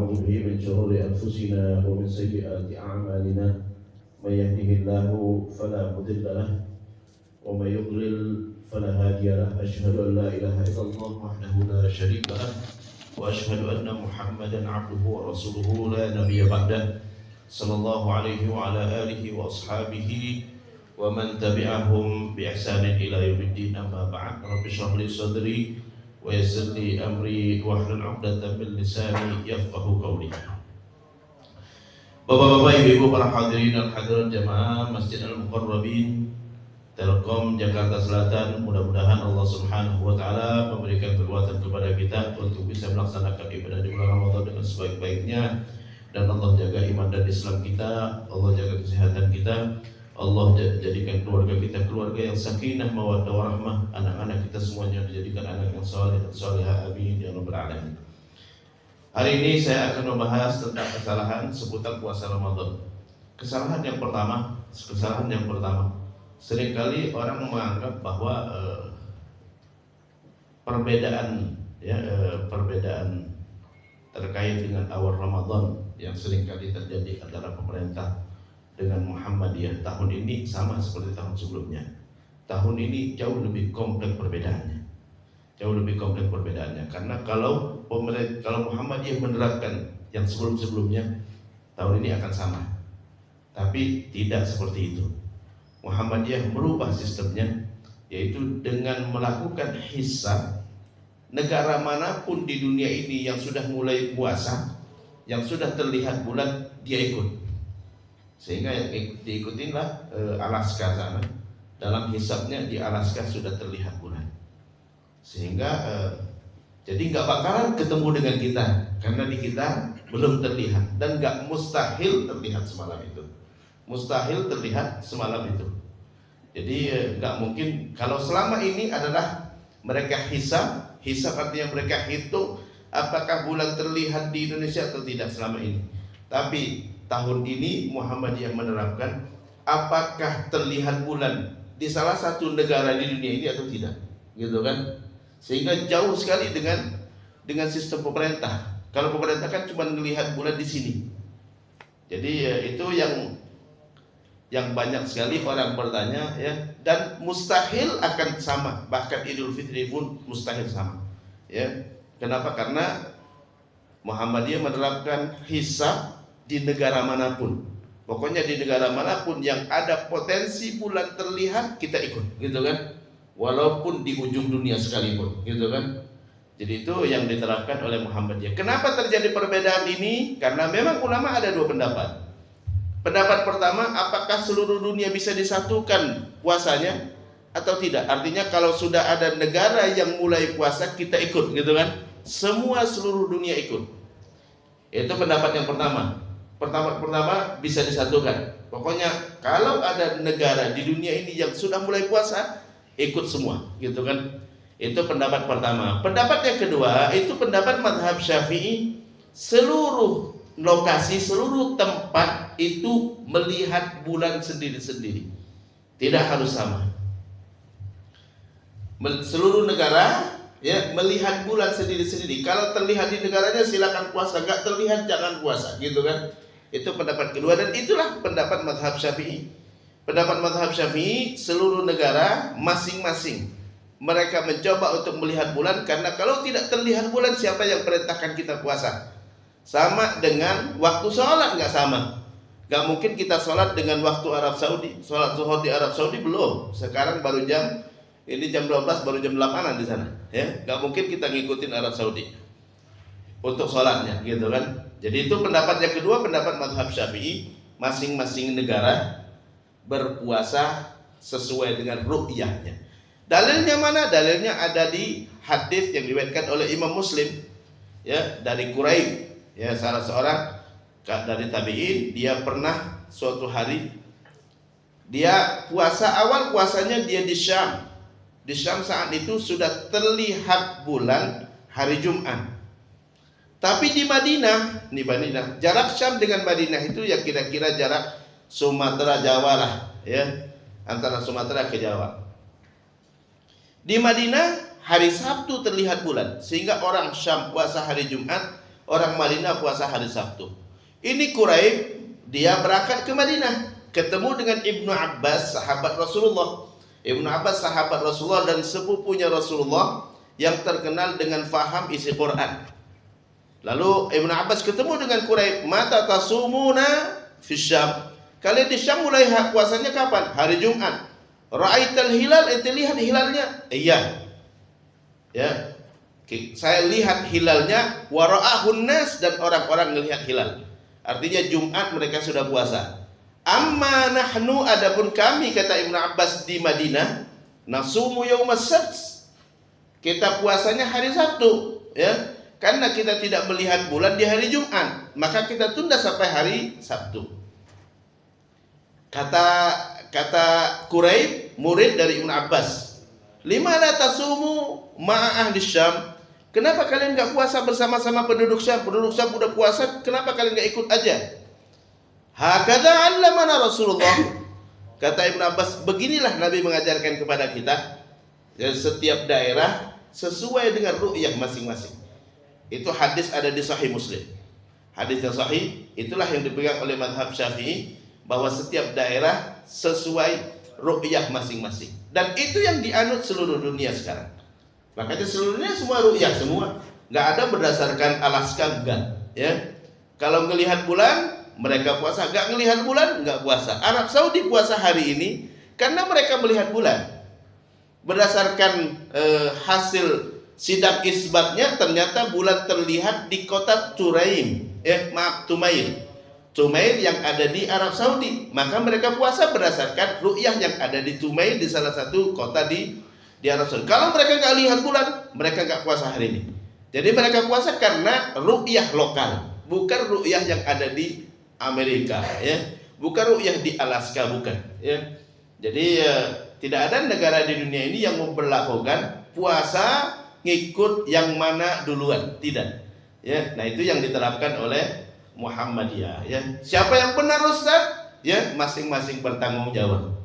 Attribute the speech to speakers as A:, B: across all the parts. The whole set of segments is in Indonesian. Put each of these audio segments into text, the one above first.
A: ونعوذ به من شرور أنفسنا ومن سيئات أعمالنا من يهده الله فلا مضل له ومن يضلل فلا هادي له أشهد أن لا إله إلا الله وحده لا شريك له وأشهد أن محمدا عبده ورسوله لا نبي بعده صلى الله عليه وعلى آله وأصحابه ومن تبعهم بإحسان إلى يوم الدين. أما بعد رب اشرح لي صدري ويسر لي أمري واحلل عقدة من لساني يفقهوا قولي. Bapak-bapak, ibu-ibu, para hadirin dan hadirat jamaah Masjid Al-Muqarrabin Telkom Jakarta Selatan, mudah-mudahan Allah Subhanahu wa taala memberikan kekuatan kepada kita untuk bisa melaksanakan ibadah di bulan Ramadan dengan sebaik-baiknya, dan Allah jaga iman dan Islam kita, Allah jaga kesehatan kita, Allah jadikan keluarga kita keluarga yang sakinah, mawaddah warahmah, anak-anak kita semuanya dijadikan anak yang saleh dan salihah, amin ya rabbal alamin. Hari ini saya akan membahas tentang kesalahan seputar puasa Ramadan. Kesalahan yang pertama, seringkali orang menganggap bahwa perbedaan terkait dengan awal Ramadan yang seringkali terjadi antara pemerintah dengan Muhammadiyah tahun ini sama seperti tahun sebelumnya. Tahun ini jauh lebih kompleks perbedaannya. Karena kalau Muhammadiyah menerapkan yang sebelum-sebelumnya, tahun ini akan sama. Tapi tidak seperti itu. Muhammadiyah merubah sistemnya, yaitu dengan melakukan hisab. Negara manapun di dunia ini yang sudah mulai puasa, yang sudah terlihat bulan, dia ikut. Sehingga yang diikutinlah Alaska sana. Dalam hisabnya di Alaska sudah terlihat bulan. Sehingga jadi nggak bakalan ketemu dengan kita, karena di kita belum terlihat, dan nggak mustahil terlihat semalam itu. Jadi nggak mungkin. Kalau selama ini adalah mereka hisab artinya mereka hitung apakah bulan terlihat di Indonesia atau tidak selama ini. Tapi tahun ini Muhammadiyah menerapkan apakah terlihat bulan di salah satu negara di dunia ini atau tidak, gitu kan? Sehingga jauh sekali dengan sistem pemerintah. Kalau pemerintah kan cuma melihat bulan di sini. Jadi itu yang banyak sekali orang bertanya, ya, dan mustahil akan sama. Bahkan Idul Fitri pun mustahil sama, ya. Kenapa? Karena Muhammadiyah menerapkan hisab di negara manapun. Pokoknya di negara manapun yang ada potensi bulan terlihat, kita ikut, gitu kan? Walaupun di ujung dunia sekalipun, gitu kan? Jadi itu yang diterapkan oleh Muhammadiyah. Kenapa terjadi perbedaan ini? Karena memang ulama ada dua pendapat. Pendapat pertama, apakah seluruh dunia bisa disatukan puasanya atau tidak? Artinya kalau sudah ada negara yang mulai puasa, kita ikut, gitu kan? Seluruh dunia ikut. Itu pendapat yang pertama. Pendapat pertama bisa disatukan. Pokoknya kalau ada negara di dunia ini yang sudah mulai puasa, ikut semua, gitu kan? Itu pendapat pertama. Pendapat yang kedua, itu pendapat mazhab Syafi'i. Seluruh lokasi, seluruh tempat itu melihat bulan sendiri-sendiri, tidak harus sama. Seluruh negara, ya, melihat bulan sendiri-sendiri. Kalau terlihat di negaranya silakan puasa, nggak terlihat jangan puasa, gitu kan? Itu pendapat kedua, dan itulah pendapat mazhab Syafi'i. Pendapat mazhab Syafi'i, seluruh negara masing-masing mereka mencoba untuk melihat bulan, karena kalau tidak terlihat bulan, siapa yang perintahkan kita puasa? Sama dengan waktu sholat, nggak sama. Nggak mungkin kita sholat dengan waktu Arab Saudi. Sholat zuhur di Arab Saudi belum. Sekarang baru jam 12, baru jam 8-an di sana, ya. Nggak mungkin kita ngikutin Arab Saudi untuk sholatnya, gitu kan? Jadi itu pendapat yang kedua, pendapat mazhab Syafi'i. Masing-masing negara berpuasa sesuai dengan ru'yahnya. Dalilnya mana? Dalilnya ada di hadis yang diriwayatkan oleh Imam Muslim, ya, dari Quraib, ya, salah seorang dari tabi'in. Dia pernah suatu hari dia puasa, awal puasanya dia di Syam. Di Syam saat itu sudah terlihat bulan hari Jumat. Tapi di Madinah, jarak Syam dengan Madinah itu ya kira-kira jarak Sumatera Jawa lah, ya, antara Sumatera ke Jawa. Di Madinah hari Sabtu terlihat bulan, sehingga orang Syam puasa hari Jumat, orang Madinah puasa hari Sabtu. Ini Quraib, dia berangkat ke Madinah, ketemu dengan Ibnu Abbas, sahabat Rasulullah. Ibnu Abbas sahabat Rasulullah dan sepupunya Rasulullah yang terkenal dengan faham isi Quran. Lalu Ibnu Abbas ketemu dengan Quraib, mata tasumuna fi Syam. Kalian di Syam mulai puasanya kapan? Hari Jumat. Ra'aital hilal, ente lihat hilalnya? Iya. Ya. Saya lihat hilalnya, wa ra'ahun nas, dan orang-orang melihat hilal. Artinya Jumat mereka sudah puasa. Amma nahnu, adapun kami, kata Ibnu Abbas, di Madinah, nasumu yaumas sabt. Kita puasanya hari Sabtu, ya. Karena kita tidak melihat bulan di hari Jumat, maka kita tunda sampai hari Sabtu. Kata Quraib, murid dari Ibnu Abbas, lima la tasumu ma'a ahli Syam. Kenapa kalian enggak puasa bersama-sama penduduk Syam? Penduduk Syam udah puasa, kenapa kalian enggak ikut aja? Hakadha 'allamana Rasulullah. Kata Ibnu Abbas, beginilah Nabi mengajarkan kepada kita. Ya, setiap daerah sesuai dengan ru'yah masing-masing. Itu hadis ada di Sahih Muslim. Hadis yang sahih, itulah yang dipegang oleh mazhab Syafi'i, bahwa setiap daerah sesuai ru'yah masing-masing. Dan itu yang dianut seluruh dunia sekarang. Makanya seluruh dunia semua ru'yah semua. Nggak ada berdasarkan Alaska, enggak. Ya. Kalau ngelihat bulan, mereka puasa. Nggak ngelihat bulan, nggak puasa. Arab Saudi puasa hari ini karena mereka melihat bulan. Berdasarkan hasil sidang isbatnya, ternyata bulan terlihat di kota Tumail. Tumail yang ada di Arab Saudi, maka mereka puasa berdasarkan ru'yah yang ada di Tumail, di salah satu kota di Arab Saudi. Kalau mereka nggak lihat bulan, mereka nggak puasa hari ini. Jadi mereka puasa karena ru'yah lokal, bukan ru'yah yang ada di Amerika, ya, bukan ru'yah di Alaska, bukan. Ya. Jadi tidak ada negara di dunia ini yang memperlakukan puasa ngikut yang mana duluan, tidak. Ya, nah itu yang diterapkan oleh Muhammadiyah, ya. Siapa yang benar, Ustaz? Ya, masing-masing bertanggung jawab.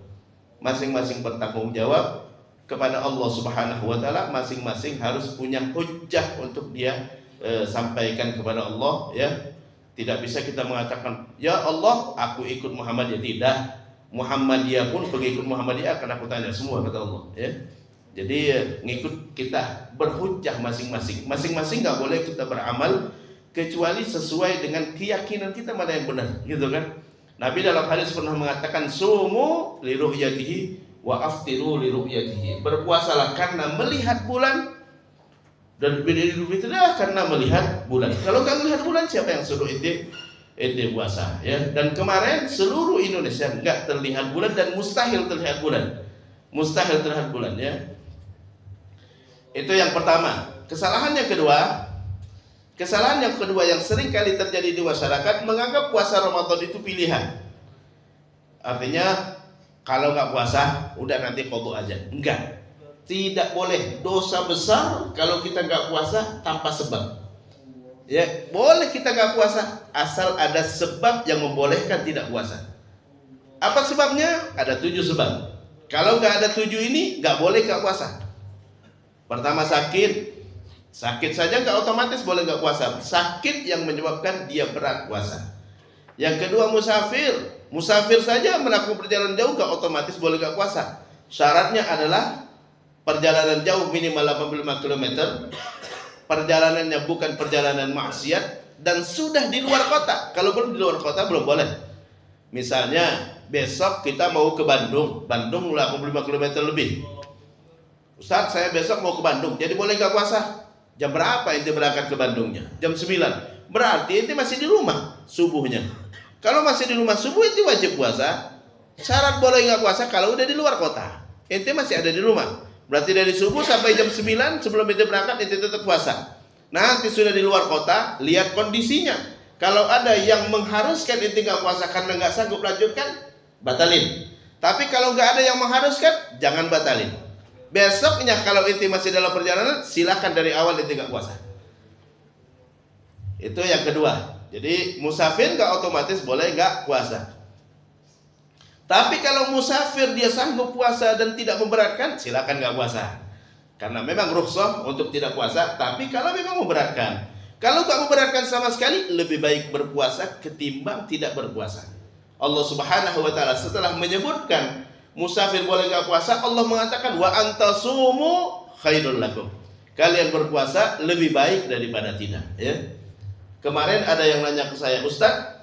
A: Masing-masing bertanggung jawab kepada Allah Subhanahu wa taala, masing-masing harus punya hujjah untuk dia sampaikan kepada Allah, ya. Tidak bisa kita mengatakan, "Ya Allah, aku ikut Muhammadiyah." Tidak. Muhammadiyah pun pengikut Muhammadiyah akan aku tanya semua, kata Allah, ya. Jadi ngikut kita berhujjah masing-masing. Masing-masing nggak boleh kita beramal kecuali sesuai dengan keyakinan kita mana yang benar, gitu kan? Nabi dalam hadis pernah mengatakan, sumu li ru'yatihi wa aftiru li ru'yatihi. Berpuasalah karena melihat bulan, dan Idul Fitri karena melihat bulan. Kalau nggak melihat bulan, siapa yang suruh itu puasa, ya? Dan kemarin seluruh Indonesia nggak terlihat bulan dan mustahil terlihat bulan, ya. Itu yang pertama. Kesalahan yang kedua yang sering kali terjadi di masyarakat, menganggap puasa Ramadan itu pilihan. Artinya kalau nggak puasa, udah nanti qadha aja. Enggak, tidak boleh. Dosa besar kalau kita nggak puasa tanpa sebab. Ya, boleh kita nggak puasa asal ada sebab yang membolehkan tidak puasa. Apa sebabnya? Ada 7 sebab. Kalau nggak ada 7 ini, nggak boleh nggak puasa. Pertama, sakit saja nggak otomatis boleh nggak puasa. Sakit yang menyebabkan dia berat puasa. Yang kedua, musafir saja melakukan perjalanan jauh nggak otomatis boleh nggak puasa. Syaratnya adalah perjalanan jauh minimal 85 km, perjalanannya bukan perjalanan maksiat, dan sudah di luar kota. Kalau belum di luar kota belum boleh. Misalnya besok kita mau ke Bandung 85 km lebih. Ustaz, saya besok mau ke Bandung, jadi boleh nggak puasa? Jam berapa ente berangkat ke Bandungnya? Jam 9. Berarti ente masih di rumah subuhnya. Kalau masih di rumah subuh, ente wajib puasa. Syarat boleh nggak puasa kalau udah di luar kota. Ente masih ada di rumah. Berarti dari subuh sampai jam 9 sebelum ente berangkat, ente tetap puasa. Nanti sudah di luar kota, lihat kondisinya. Kalau ada yang mengharuskan ente nggak puasa karena nggak sanggup lanjutkan, batalin. Tapi kalau nggak ada yang mengharuskan, jangan batalin. Besoknya kalau ente masih dalam perjalanan, silakan dari awal ente nggak puasa. Itu yang kedua. Jadi musafir nggak otomatis boleh nggak puasa. Tapi kalau musafir dia sanggup puasa dan tidak memberatkan, silakan nggak puasa. Karena memang rukhsah untuk tidak puasa. Tapi kalau memang memberatkan, Kalau nggak memberatkan sama sekali, lebih baik berpuasa ketimbang tidak berpuasa. Allah Subhanahu wa taala setelah menyebutkan musafir boleh nggak puasa, Allah mengatakan wa antasumu khairul lakum. Kalian berpuasa lebih baik daripada tidak, ya. Kemarin ada yang nanya ke saya, Ustaz,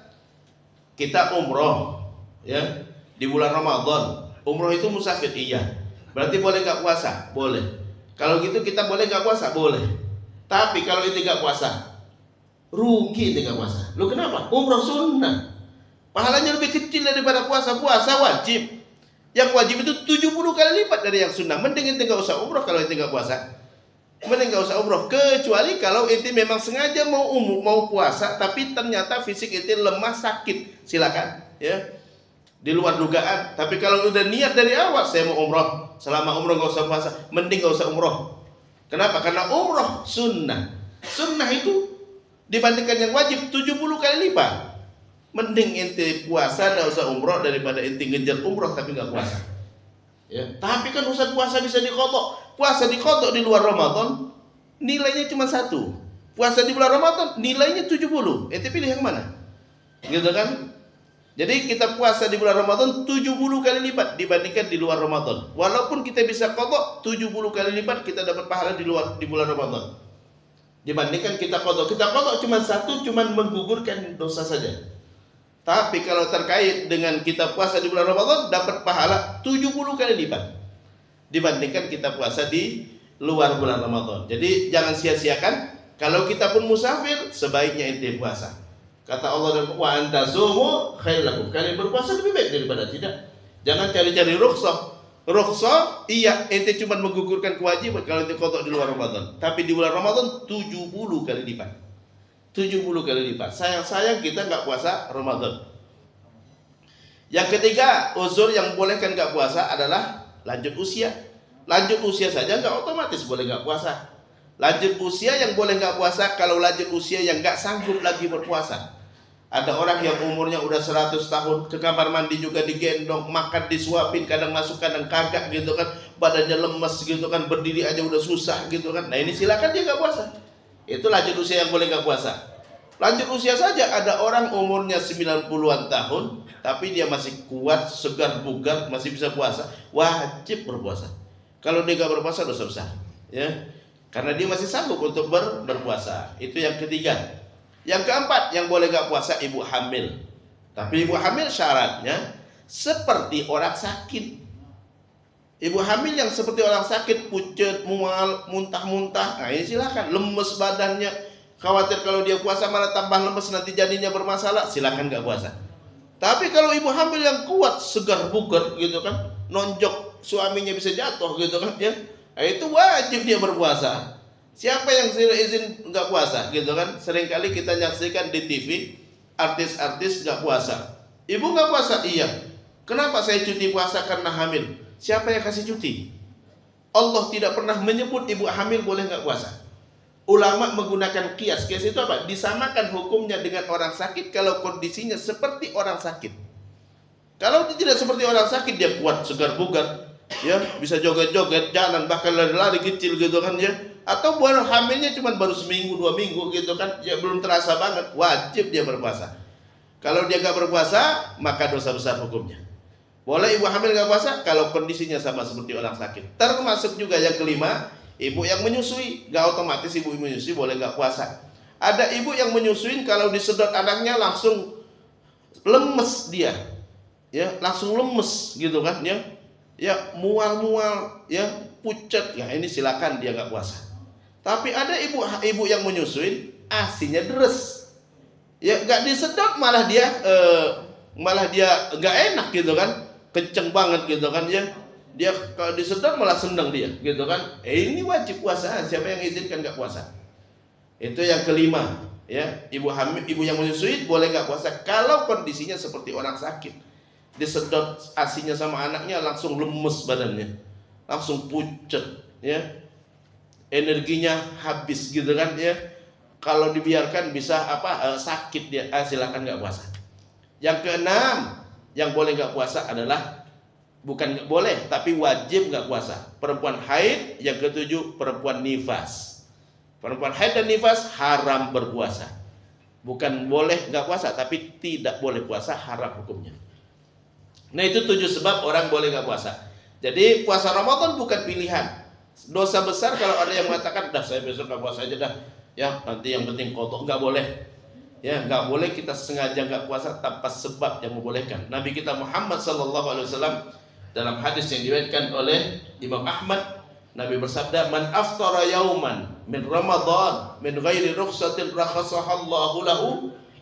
A: kita umroh, ya, di bulan Ramadan. Umroh itu musafir, iya. Berarti boleh nggak puasa? Boleh. Kalau gitu kita boleh nggak puasa? Boleh. Tapi kalau itu nggak puasa, rugi itu nggak puasa. Lu kenapa? Umroh sunnah. Pahalanya lebih kecil daripada puasa. Puasa wajib. Yang wajib itu 70 kali lipat dari yang sunnah. Mending ente nggak usah umroh kalau ente nggak puasa. Mending nggak usah umroh, kecuali kalau ente memang sengaja mau puasa, tapi ternyata fisik ente lemah sakit, silakan, ya, di luar dugaan. Tapi kalau udah niat dari awal, saya mau umroh, selama umroh nggak usah puasa, mending nggak usah umroh. Kenapa? Karena umroh sunnah. Sunnah itu dibandingkan yang wajib 70 kali lipat. Mending ente puasa nggak usah umroh daripada ente ngejar umroh tapi nggak puasa. Ya, tapi kan urusan puasa bisa dikodok. Puasa dikodok di luar Ramadan nilainya cuma 1. Puasa di bulan Ramadan nilainya 70. Ente pilih yang mana? Gitu kan? Jadi kita puasa di bulan Ramadan 70 kali lipat dibandingkan di luar Ramadan. Walaupun kita bisa kodok 70 kali lipat, kita dapat pahala di bulan Ramadan. Dibandingkan kita kodok cuma 1, cuma menggugurkan dosa saja. Tapi kalau terkait dengan kita puasa di bulan Ramadan, dapat pahala 70 kali lipat dibandingkan kita puasa di luar bulan Ramadan. Jadi jangan sia-siakan. Kalau kita pun musafir, sebaiknya ente puasa. Kata Allah, wa antasumu khairul lakum. Kalian berpuasa lebih baik daripada tidak. Jangan cari-cari rukhsah. Rukhsah, iya, ente cuma menggugurkan kewajiban kalau ente qada di luar Ramadan. Tapi di bulan Ramadan 70 kali lipat. 70 kali lipat. Sayang-sayang kita nggak puasa Ramadan. Yang ketiga, uzur yang bolehkan nggak puasa adalah lanjut usia. Lanjut usia saja nggak otomatis boleh nggak puasa. Lanjut usia yang boleh nggak puasa kalau lanjut usia yang nggak sanggup lagi berpuasa. Ada orang yang umurnya udah 100 tahun, ke kamar mandi juga digendong, makan disuapin, kadang masuk kadang kagak gitu kan, badannya lemes gitu kan, berdiri aja udah susah gitu kan. Nah ini silakan dia nggak puasa. Itu lanjut usia yang boleh nggak puasa. Lanjut usia saja, ada orang umurnya 90-an tahun, tapi dia masih kuat, segar bugar, masih bisa puasa, wajib berpuasa. Kalau dia nggak berpuasa dosa besar, ya, karena dia masih sanggup untuk berpuasa. Itu yang ketiga. Yang keempat, yang boleh nggak puasa ibu hamil. Tapi ibu hamil syaratnya seperti orang sakit. Ibu hamil yang seperti orang sakit, pucet, mual, muntah-muntah, nah ini silakan. Lemes badannya, khawatir kalau dia puasa malah tambah lemes, nanti jadinya bermasalah, silakan nggak puasa. Tapi kalau ibu hamil yang kuat, segar bugar gitu kan, nonjok suaminya bisa jatuh gitu kan, ya, nah, itu wajib dia berpuasa. Siapa yang izin nggak puasa gitu kan? Seringkali kita nyaksikan di TV artis-artis nggak puasa. Ibu nggak puasa, iya. Kenapa saya cuti puasa? Karena hamil. Siapa yang kasih cuti? Allah tidak pernah menyebut ibu hamil boleh nggak puasa. Ulama menggunakan kias. Kias itu apa? Disamakan hukumnya dengan orang sakit kalau kondisinya seperti orang sakit. Kalau dia tidak seperti orang sakit, dia kuat, segar bugar, ya, bisa joget-joget, jalan, bahkan lari-lari kecil gitu kan, ya. Atau baru hamilnya cuma baru seminggu 2 minggu gitu kan, ya belum terasa banget, wajib dia berpuasa. Kalau dia nggak berpuasa, maka dosa besar hukumnya. Boleh ibu hamil nggak puasa kalau kondisinya sama seperti orang sakit. Termasuk juga yang kelima, ibu yang menyusui, nggak otomatis ibu menyusui boleh nggak puasa. Ada ibu yang menyusuin kalau disedot anaknya langsung lemes dia, ya, langsung lemes gitu kan, ya, ya, mual-mual, ya, pucat, ya, ini silakan dia nggak puasa. Tapi ada ibu yang menyusuin asinya deres, ya, nggak disedot malah dia nggak enak gitu kan, kenceng banget gitu kan, ya, dia kalau disedot malah senang dia gitu kan, ini wajib puasa. Siapa yang izinkan nggak puasa? Itu yang kelima, ya, ibu hamil, ibu yang menyusui boleh nggak puasa kalau kondisinya seperti orang sakit, disedot asinya sama anaknya langsung lemes badannya, langsung pucat, ya, energinya habis gitu kan, ya. Kalau dibiarkan bisa sakit dia, silakan nggak puasa. Yang keenam, yang boleh nggak puasa adalah bukan nggak boleh, tapi wajib nggak puasa perempuan haid. Yang ketujuh, perempuan nifas. Perempuan haid dan nifas haram berpuasa. Bukan boleh nggak puasa, tapi tidak boleh puasa, haram hukumnya. Nah itu 7 sebab orang boleh nggak puasa. Jadi puasa Ramadan bukan pilihan. Dosa besar kalau ada yang mengatakan, dah saya besok nggak puasa aja dah. Ya nanti yang penting qadha, nggak boleh. Ya nggak boleh kita sengaja nggak puasa tanpa sebab yang membolehkan. Nabi kita Muhammad SAW dalam hadis yang diriwayatkan oleh Imam Ahmad, Nabi bersabda, "Man aftara yauman min Ramadan min ghairi rukhsatin rakhasahallahu lahu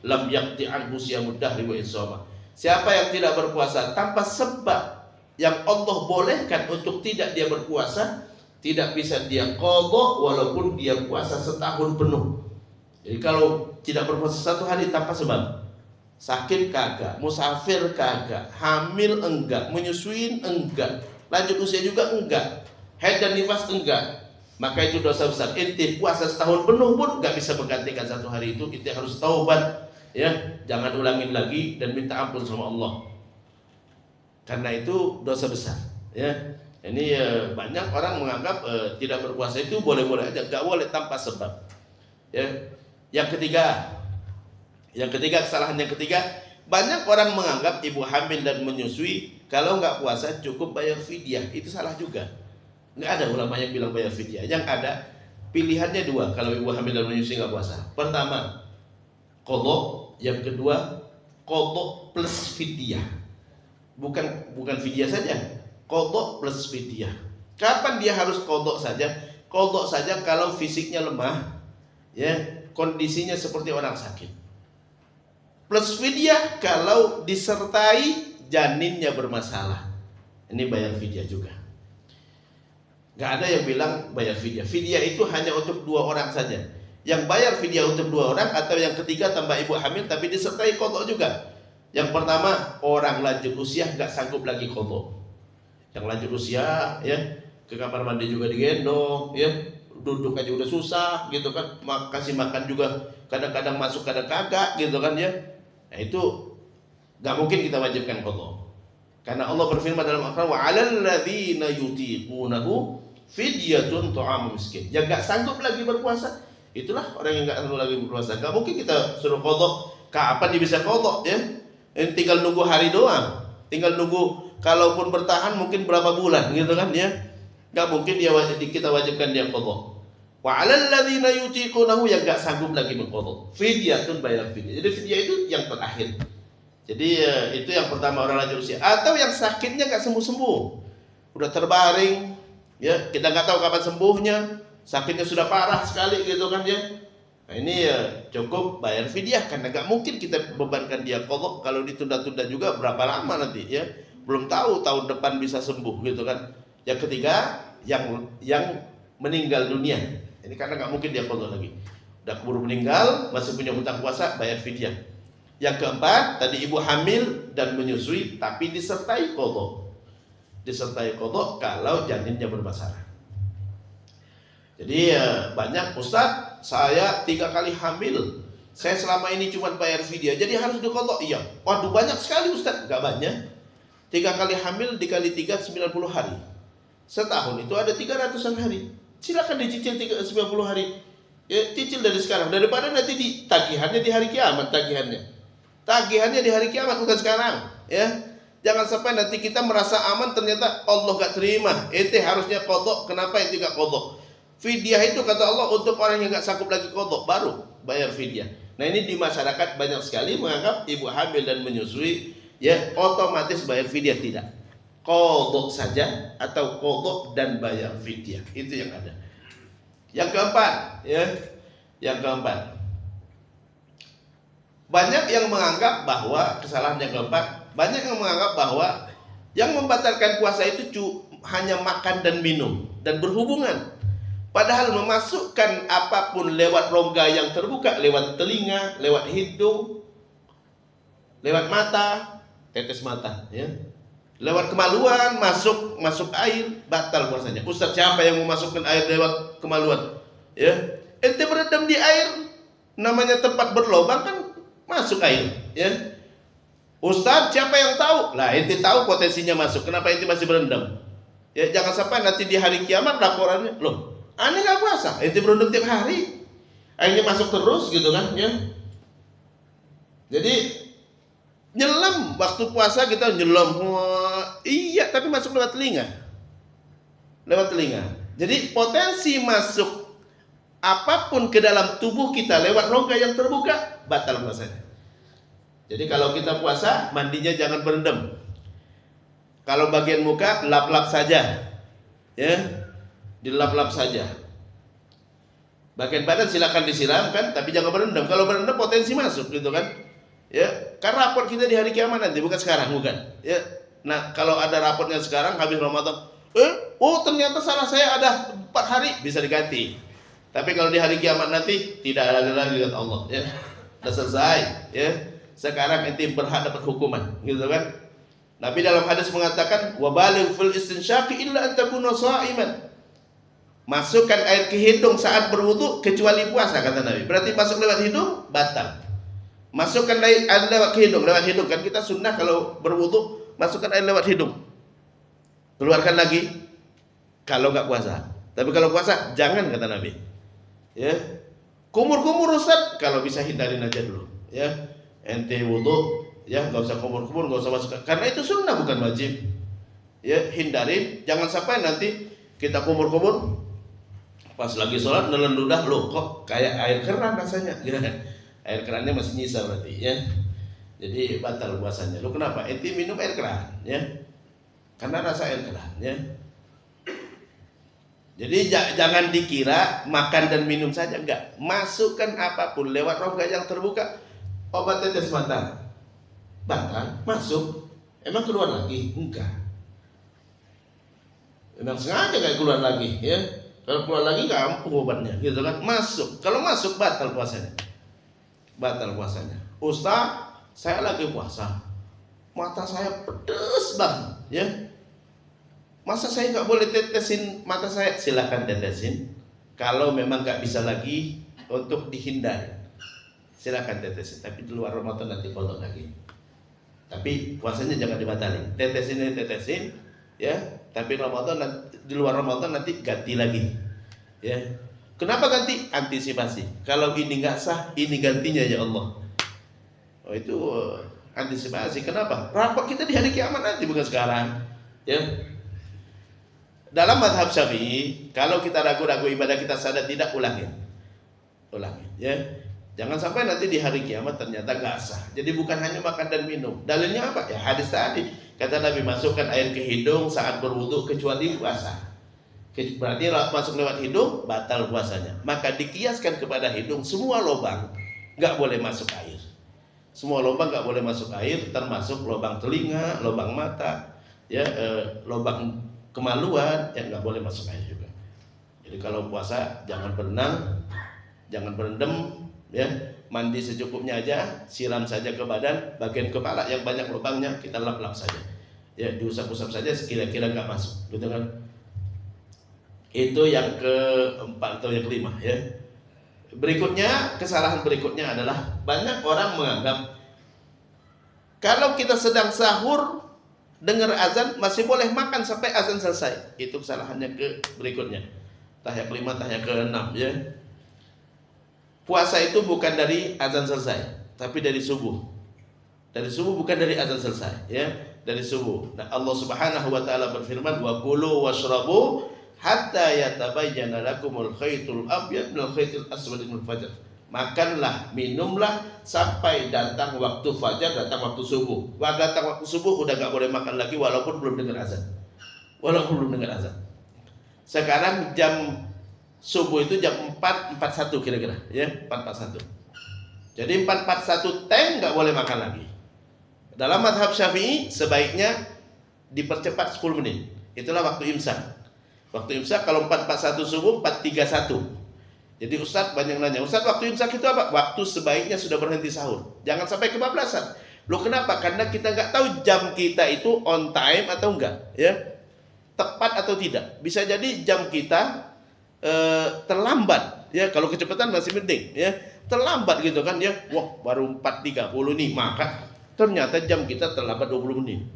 A: lam yaqti anhu siyamud dahri wa insama." Siapa yang tidak berpuasa tanpa sebab yang Allah bolehkan untuk tidak dia berpuasa, tidak bisa dia qadha walaupun dia puasa setahun penuh. Jadi kalau tidak berpuasa 1 hari tanpa sebab, sakit kagak, musafir kagak, hamil enggak, menyusui enggak, lanjut usia juga enggak, haid dan nifas enggak, maka itu dosa besar. Inti puasa setahun penuh pun enggak bisa menggantikan 1 hari itu. Inti harus taubat, ya, jangan ulangin lagi dan minta ampun sama Allah. Karena itu dosa besar, ya. Ini banyak orang menganggap tidak berpuasa itu boleh-boleh aja, enggak boleh tanpa sebab. Ya. Yang ketiga, kesalahan yang ketiga, banyak orang menganggap ibu hamil dan menyusui kalau nggak puasa cukup bayar fidyah. Itu salah juga. Nggak ada ulama yang bilang bayar fidyah. Yang ada pilihannya 2 kalau ibu hamil dan menyusui nggak puasa. Pertama, qadha. Yang kedua, qadha plus fidyah. Bukan fidyah saja, qadha plus fidyah. Kapan dia harus qadha saja? Qadha saja kalau fisiknya lemah, ya, kondisinya seperti orang sakit. Plus fidyah kalau disertai janinnya bermasalah. Ini bayar fidyah juga. Gak ada yang bilang bayar fidyah. Fidyah itu hanya untuk 2 orang saja. Yang bayar fidyah untuk 2 orang, atau yang ketiga tambah ibu hamil tapi disertai qadha juga. Yang pertama, orang lanjut usia gak sanggup lagi qadha. Yang lanjut usia, ya, ke kamar mandi juga digendong, ya, duduk aja udah susah gitu kan, kasih makan juga kadang-kadang masuk kadang kagak gitu kan, ya. Nah itu gak mungkin kita wajibkan qadha. Karena Allah berfirman dalam Al-Qur'an, wa 'alal ladzina yutiqunahu fidyatun ta'amu miskin. Yang gak sanggup lagi berpuasa, itulah orang yang gak sanggup lagi berpuasa. Gak mungkin kita suruh qadha. Kapan dia bisa qadha, ya? Tinggal nunggu hari doang. Tinggal nunggu, kalaupun bertahan mungkin berapa bulan gitu kan, ya. Gak mungkin kita wajibkan dia qadha. Wa 'alal ladzina yutiqunahu, yang gak sanggup lagi mengqadha, fidyatun, bayar fidyah. Jadi fidyah itu yang terakhir. Jadi itu yang pertama, orang lanjut usia atau yang sakitnya gak sembuh-sembuh, udah terbaring, ya, kita gak tahu kapan sembuhnya, sakitnya sudah parah sekali gitu kan, ya. Nah ini cukup bayar fidyah, karena gak mungkin kita bebankan dia qadha. Kalau ditunda-tunda juga berapa lama nanti, ya, belum tahu tahun depan bisa sembuh gitu kan. Yang ketiga, yang meninggal dunia. Ini karena nggak mungkin dia qadha lagi. Udah keburu meninggal, masih punya hutang puasa, bayar fidyah. Yang keempat, tadi ibu hamil dan menyusui tapi disertai qadha. Disertai qadha kalau janinnya bermasalah. Jadi banyak, Ustaz, saya 3 kali hamil, saya selama ini cuma bayar fidyah, jadi harus diqadha. Iya. Waduh, banyak sekali, Ustaz. Nggak banyak. 3 kali hamil dikali 3, 90 hari. Setahun itu ada 300-an hari. Silakan dicicil 90 hari. Ya, cicil dari sekarang, daripada nanti tagihannya di hari kiamat. Tagihannya di hari kiamat, bukan sekarang, ya. Jangan sampai nanti kita merasa aman, ternyata Allah gak terima. Ente harusnya qadha, kenapa ente gak qadha? Fidyah itu kata Allah untuk orang yang gak sanggup lagi qadha, baru bayar fidyah. Nah ini di masyarakat banyak sekali menganggap ibu hamil dan menyusui, ya, otomatis bayar fidyah. Tidak, qadha saja atau qadha dan bayar fidyah, itu yang ada. Yang keempat, ya, banyak yang menganggap bahwa kesalahan yang keempat, banyak yang menganggap bahwa yang membatalkan puasa itu hanya makan dan minum dan berhubungan. Padahal memasukkan apapun lewat rongga yang terbuka, lewat telinga, lewat hidung, lewat mata, tetes mata, ya, lewat kemaluan, masuk air, batal puasanya. Ustaz, siapa yang memasukkan air lewat kemaluan? Ya, ente berendam di air, namanya tempat berlubang kan masuk air, ya. Ustaz, siapa yang tahu? Lah, ente tahu potensinya masuk, kenapa ente masih berendam? Ya, jangan sampai nanti di hari kiamat laporannya, loh, Aneh nggak puasa, ente berunding tiap hari, akhirnya masuk terus gitu kan ya. Jadi nyelam waktu puasa kita nyelam, iya tapi masuk lewat telinga, lewat telinga. Jadi potensi masuk apapun ke dalam tubuh kita lewat rongga yang terbuka batal puasanya. Jadi kalau kita puasa mandinya jangan berendam. Kalau bagian muka lap-lap saja, ya, dilap-lap saja. Bagian badan silakan disiramkan, tapi jangan berendam. Kalau berendam potensi masuk, gitu kan? Ya, karena rapor kita di hari kiamat nanti, bukan sekarang, bukan. Ya, nah kalau ada rapornya sekarang habis Ramadan, oh ternyata salah saya ada 4 hari, bisa diganti. Tapi kalau di hari kiamat nanti tidak ada lagi kata Allah, ya. Sudah selesai, ya. Sekarang ente berhadapan hukuman, gitu kan? Nabi dalam hadis mengatakan, "Wa baligh fil istinsyaqi illa an takuna sha'iman." Masukkan air ke hidung saat berwudu kecuali puasa, kata Nabi. Berarti masuk lewat hidung batal. Masukkan air lewat hidung, kan kita sunnah kalau berwudu masukkan air lewat hidung. Keluarkan lagi kalau nggak puasa. Tapi kalau puasa jangan, kata Nabi. Ya, kumur-kumur Ustaz, kalau bisa hindarin aja dulu. Ya, ente wudu, ya nggak usah kumur-kumur, nggak usah masuk, karena itu sunnah bukan wajib. Ya, hindarin, jangan sampai nanti kita kumur-kumur, pas lagi sholat nelen ludah, loh kok kayak air keran rasanya. Ya, air kerannya masih nyisa berarti, ya. Jadi batal puasanya. Lo kenapa? Ente minum air keran, ya, karena rasa air keran, ya. Jadi jangan dikira makan dan minum saja, enggak. Masukkan apapun lewat rongga yang terbuka. Obat tetes mata batal, masuk. Emang keluar lagi? Enggak. Emang sengaja kayak keluar lagi, ya. Kalau keluar lagi enggak ampuh obatnya, gitu kan. Masuk. Kalau masuk batal puasanya. Batal puasanya. Ustaz, saya lagi puasa. Mata saya pedes banget, ya. Masa saya nggak boleh tetesin mata saya? Silakan tetesin. Kalau memang nggak bisa lagi untuk dihindari, silakan tetesin. Tapi di luar Ramadan nanti potong lagi. Tapi puasanya jangan dibatalin. Tetesin, ya. Tapi Ramadan, di luar Ramadan nanti ganti lagi, ya. Kenapa ganti? Antisipasi. Kalau ini nggak sah, ini gantinya ya Allah. Oh itu antisipasi. Kenapa? Rapor kita di hari kiamat nanti, bukan sekarang, ya. Dalam mazhab Syafi'i, kalau kita ragu-ragu ibadah kita sadar tidak, ulangi, ya. Jangan sampai nanti di hari kiamat ternyata gak sah. Jadi bukan hanya makan dan minum. Dalilnya apa? Ya hadis tadi. Kata Nabi, masukkan air ke hidung saat berwudu kecuali puasa. Berarti masuk lewat hidung batal puasanya. Maka dikiaskan kepada hidung, semua lubang gak boleh masuk air. Semua lubang gak boleh masuk air, termasuk lubang telinga, lubang mata, ya, lubang kemaluan yang nggak boleh masuk air juga. Jadi kalau puasa jangan berenang, jangan berendam, ya, mandi secukupnya aja, siram saja ke badan, bagian kepala yang banyak lubangnya kita lap-lap saja, ya, diusap-usap saja sekira-kira nggak masuk, gitu kan? Itu yang keempat atau yang kelima, ya. Berikutnya, kesalahan berikutnya adalah banyak orang menganggap kalau kita sedang sahur dengar azan masih boleh makan sampai azan selesai. Itu kesalahannya berikutnya. Tahap kelima, tahap keenam, ya. Puasa itu bukan dari azan selesai, tapi dari subuh. Dari subuh, bukan dari azan selesai, ya. Dari subuh. Nah, Allah Subhanahu wa taala berfirman, "Wa kulu washrabu hatta yatabayyana lakumul khaytul abyad minal khaytil aswad minal fajr." Makanlah, minumlah sampai datang waktu fajar, datang waktu subuh. Wah, datang waktu subuh udah gak boleh makan lagi walaupun belum dengar azan. Sekarang jam subuh itu jam 4.41 kira-kira, ya, 4.41. Jadi 4.41 teng gak boleh makan lagi. Dalam mazhab Syafi'i sebaiknya dipercepat 10 menit. Itulah waktu imsak. Waktu imsak kalau 4.41 subuh 4.31. Jadi Ustadz banyak nanya, Ustadz waktu imsak itu apa? Waktu sebaiknya sudah berhenti sahur. Jangan sampai kebablasan. Loh kenapa? Karena kita nggak tahu jam kita itu on time atau enggak, ya, tepat atau tidak. Bisa jadi jam kita terlambat, ya. Kalau kecepatan masih penting, ya. Terlambat gitu kan, ya. Wah, baru 4.30 nih, maka ternyata jam kita terlambat 20 menit.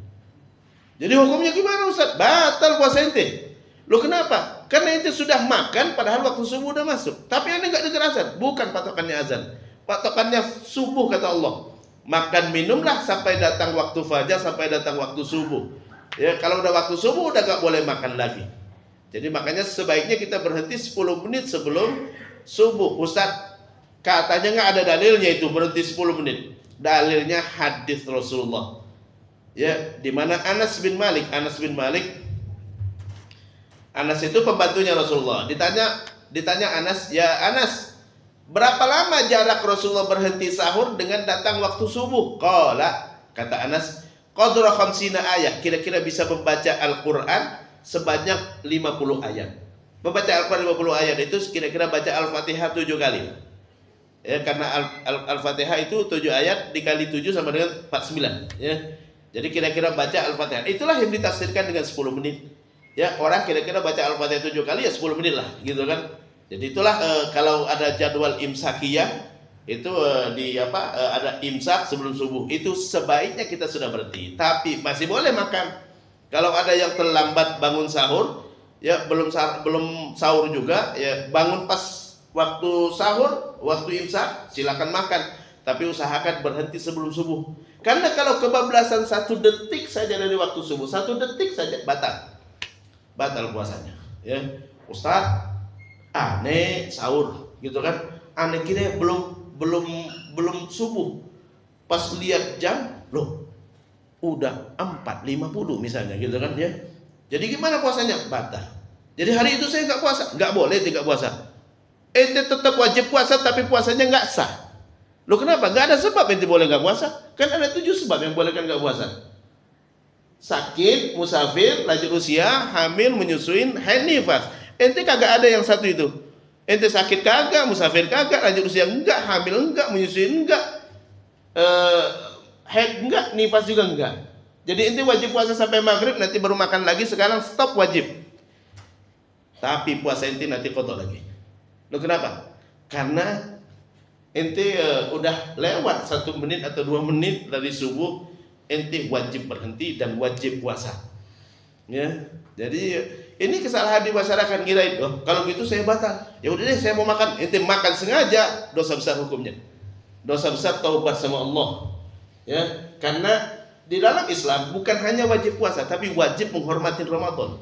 A: Jadi hukumnya gimana Ustadz? Batal puasa ente. Loh kenapa? Karena ente sudah makan padahal waktu subuh udah masuk. Tapi ente nggak dengar azan. Bukan patokannya azan. Patokannya subuh kata Allah. Makan minumlah sampai datang waktu fajar, sampai datang waktu subuh. Ya, kalau udah waktu subuh udah nggak boleh makan lagi. Jadi makanya sebaiknya kita berhenti 10 menit sebelum subuh. Ustaz, katanya nggak ada dalilnya itu berhenti 10 menit. Dalilnya hadis Rasulullah. Ya, di mana Anas bin Malik itu pembantunya Rasulullah. Ditanya Anas, "Ya Anas, berapa lama jarak Rasulullah berhenti sahur dengan datang waktu subuh?" Kata Anas, "Qadra khamsina ayat." Kira-kira bisa membaca Al-Qur'an sebanyak 50 ayat. Membaca Al-Qur'an 50 ayat itu kira-kira baca Al-Fatihah 7 kali. Ya, karena Al-Fatihah itu 7 ayat dikali 7 sama dengan 49, ya. Jadi kira-kira baca Al-Fatihah. Itulah yang ditafsirkan dengan 10 menit. Ya, orang kira-kira baca Al-Fatihah 7 kali ya 10 menit lah, gitu kan. Jadi itulah kalau ada jadwal imsakiyah itu ada imsak sebelum subuh. Itu sebaiknya kita sudah berhenti. Tapi masih boleh makan. Kalau ada yang terlambat bangun sahur, ya belum sahur juga, ya bangun pas waktu sahur, waktu imsak, silakan makan. Tapi usahakan berhenti sebelum subuh. Karena kalau kebablasan 1 detik saja dari waktu subuh, 1 detik saja batal puasanya. Ya, Ustaz, aneh sahur, gitu kan? Aneh kira belum subuh. Pas lihat jam, loh, udah 4.50 misalnya, gitu kan ya. Jadi gimana puasanya? Batal. Jadi hari itu saya nggak puasa, nggak boleh tidak puasa. Ente tetap wajib puasa tapi puasanya nggak sah. Loh kenapa? Nggak ada sebab ente boleh nggak puasa. Kan ada 7 sebab yang bolehkan nggak puasa. Sakit, musafir, lanjut usia, hamil, menyusuin, haid nifas. Ente kagak ada yang satu itu. Ente sakit kagak, musafir kagak, lanjut usia enggak, hamil enggak, menyusuin enggak, haid enggak, nifas juga enggak. Jadi ente wajib puasa sampai maghrib, nanti baru makan lagi. Sekarang stop wajib. Tapi puasa ente nanti kotor lagi. Loh kenapa? Karena ente udah lewat 1 menit atau 2 menit dari subuh, ente wajib berhenti dan wajib puasa. Ya, jadi ini kesalahan di masyarakat, kirain, oh kalau gitu saya batal. Ya udah deh, saya mau makan. Ente makan sengaja, dosa besar hukumnya. Dosa besar, taubat sama Allah. Ya, karena di dalam Islam bukan hanya wajib puasa, tapi wajib menghormati Ramadan.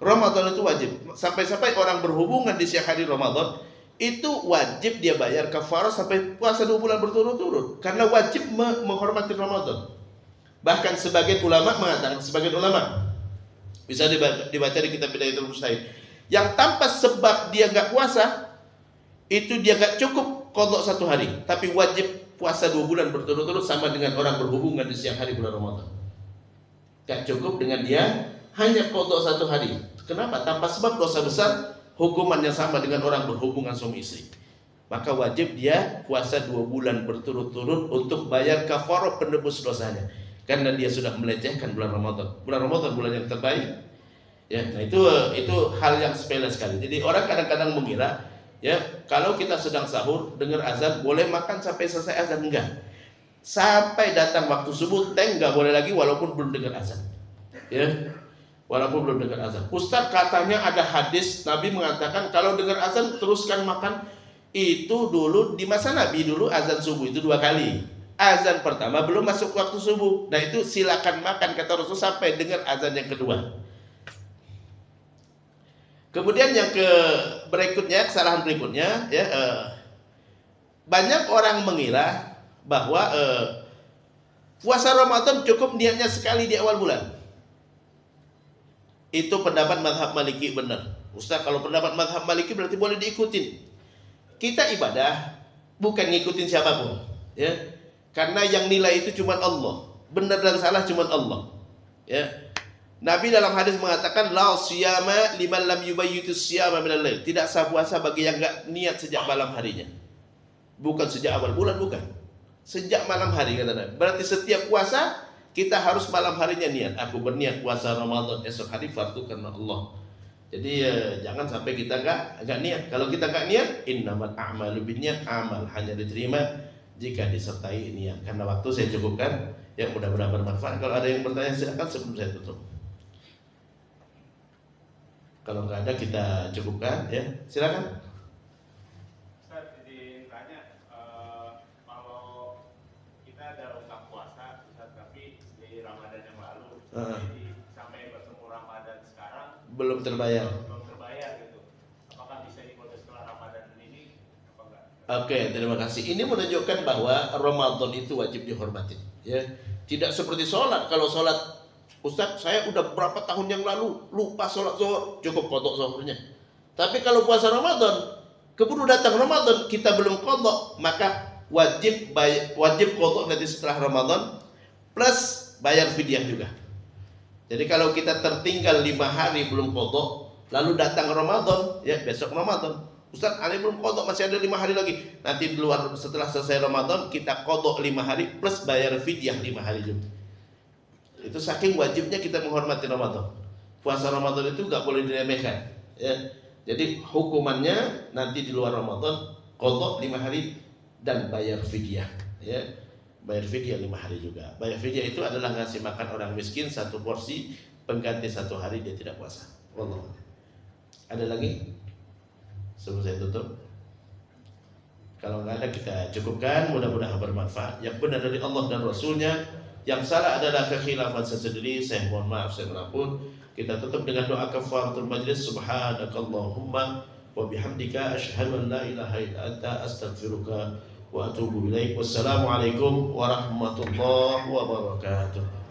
A: Ramadan itu wajib. Sampai-sampai orang berhubungan di siang hari Ramadan itu wajib dia bayar kafarah sampai puasa 2 bulan berturut-turut, karena wajib menghormati Ramadan. Bahkan sebagian ulama mengatakan, bisa dibaca di kitab Bidayatul Mujtahid, yang tanpa sebab dia nggak puasa itu dia nggak cukup qadha 1 hari, tapi wajib puasa 2 bulan berturut-turut sama dengan orang berhubungan di siang hari bulan Ramadan. Gak cukup dengan dia hanya qadha 1 hari. Kenapa? Tanpa sebab dosa besar, hukumannya sama dengan orang berhubungan suami istri. Maka wajib dia puasa 2 bulan berturut-turut untuk bayar kafarah penebus dosanya, karena dia sudah melecehkan bulan Ramadan. Bulan Ramadan bulan yang terbaik. Ya, nah itu hal yang sepele sekali. Jadi orang kadang-kadang mengira, ya, kalau kita sedang sahur dengar azan boleh makan sampai selesai azan. Enggak. Sampai datang waktu subuh enggak boleh lagi walaupun belum dengar azan. Ya. Walaupun belum dengar azan. Ustaz, katanya ada hadis Nabi mengatakan kalau dengar azan teruskan makan. Itu dulu di masa Nabi dulu azan subuh itu 2 kali. Azan pertama belum masuk waktu subuh. Nah itu silakan makan kata Rasul sampai dengar azan yang kedua. Kemudian yang kesalahan berikutnya, ya, banyak orang mengira bahwa puasa Ramadan cukup niatnya sekali di awal bulan. Itu pendapat mazhab Maliki benar. Ustaz, kalau pendapat mazhab Maliki berarti boleh diikutin. Kita ibadah bukan ngikutin siapapun, ya. Karena yang nilai itu cuma Allah. Benar dan salah cuma Allah. Ya. Nabi dalam hadis mengatakan la siyama liman lam yubayyitu siyama minal lail. Tidak sah puasa bagi yang enggak niat sejak malam harinya. Bukan sejak awal bulan, bukan. Sejak malam hari kata Nabi. Berarti setiap puasa kita harus malam harinya niat. Aku berniat puasa Ramadan esok hari fardu karena Allah. Jadi jangan sampai kita enggak niat. Kalau kita enggak niat, innamal a'malu binniyat, amal hanya diterima jika disertai niat. Karena waktu saya cukupkan, ya mudah-mudahan bermanfaat. Kalau ada yang bertanya silakan sebelum saya tutup. Kalau nggak ada kita cukupkan ya. Silakan.
B: Ustaz, izin tanya, kalau kita ada utang puasa, Ustaz, tapi di Ramadan yang lalu, jadi sampai bertemu Ramadan sekarang
A: belum terbayar.
B: Belum terbayar gitu. Apakah bisa diproses setelah Ramadan ini? Apa enggak?
A: Oke, terima kasih. Ini menunjukkan bahwa Ramadan itu wajib dihormati. Ya, tidak seperti sholat. Kalau sholat, Ustaz, saya udah berapa tahun yang lalu lupa sholat zuhur, cukup kodok zuhurnya. Tapi kalau puasa Ramadan, keburu datang Ramadan, kita belum kodok, maka wajib kodok nanti setelah Ramadan, plus bayar fidyah juga. Jadi kalau kita tertinggal 5 hari belum kodok, lalu datang Ramadan, ya besok Ramadan, Ustaz, aneh belum kodok, masih ada 5 hari lagi. Nanti di luar setelah selesai Ramadan, kita kodok 5 hari plus bayar fidyah 5 hari juga. Itu saking wajibnya kita menghormati Ramadan. Puasa Ramadan itu nggak boleh diremehkan. Ya. Jadi hukumannya nanti di luar Ramadan qadha 5 hari dan bayar fidyah. Ya. Bayar fidyah 5 hari juga. Bayar fidyah itu adalah ngasih makan orang miskin 1 porsi pengganti 1 hari dia tidak puasa. Wallah. Ada lagi? Sebelum saya tutup. Kalau nggak ada kita cukupkan. Mudah-mudahan bermanfaat. Yang benar dari Allah dan Rasulnya. Yang salah adalah kekhilafan saya sendiri. Saya mohon maaf, saya mengampun. Kita tutup dengan doa kafaratul majlis. Subhanakallahumma wa bihamdika asyhadu an la ilaha illa anta astaghfiruka wa atubu ilaik. Wassalamualaikum warahmatullahi wabarakatuh.